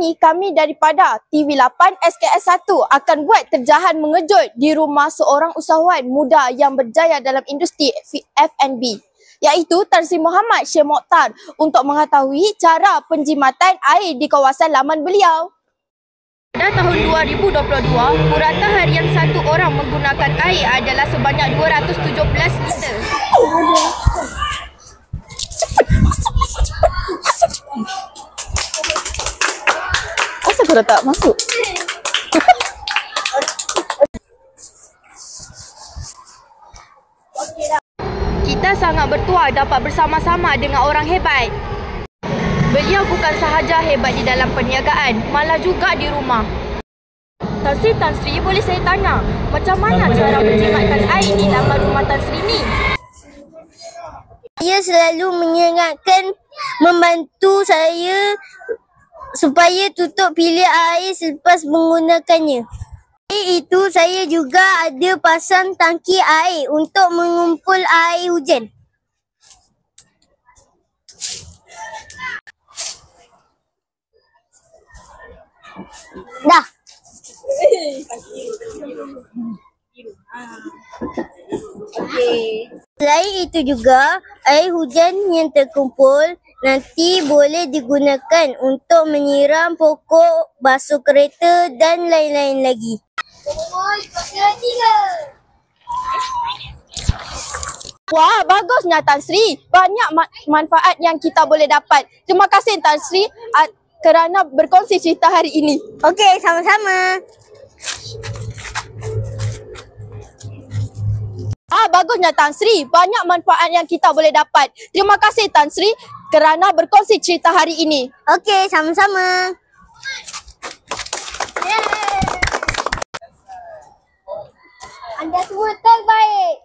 ini kami daripada TV8 SKS1 akan buat terjahan mengejut di rumah seorang usahawan muda yang berjaya dalam industri F&B, iaitu Tan Sri Mohamad Sheikh Mokhtar, untuk mengetahui cara penjimatan air di kawasan laman beliau. Pada tahun 2022, purata harian satu orang menggunakan air adalah sebanyak 217 liter. Asal kau tak masuk? Kita sangat bertuah dapat bersama-sama dengan orang hebat. Beliau bukan sahaja hebat di dalam perniagaan, malah juga di rumah. Tan Sri, boleh saya tanya, macam mana cara menjimatkan air di laman rumah Tan Sri ni? Saya selalu mengingatkan membantu saya supaya tutup bilik air selepas menggunakannya. Itu saya juga ada pasang tangki air untuk mengumpul air hujan. Dah. Selain itu juga, air hujan yang terkumpul nanti boleh digunakan untuk menyiram pokok, basuh kereta dan lain-lain lagi. Wah, bagusnya Tan Sri. Banyak manfaat yang kita boleh dapat. Terima kasih Tan Sri kerana berkongsi cerita hari ini. Okey, sama-sama. Bagusnya Tan Sri. Banyak manfaat yang kita boleh dapat. Terima kasih Tan Sri kerana berkongsi cerita hari ini. Okey, sama-sama. Anda semua terbaik.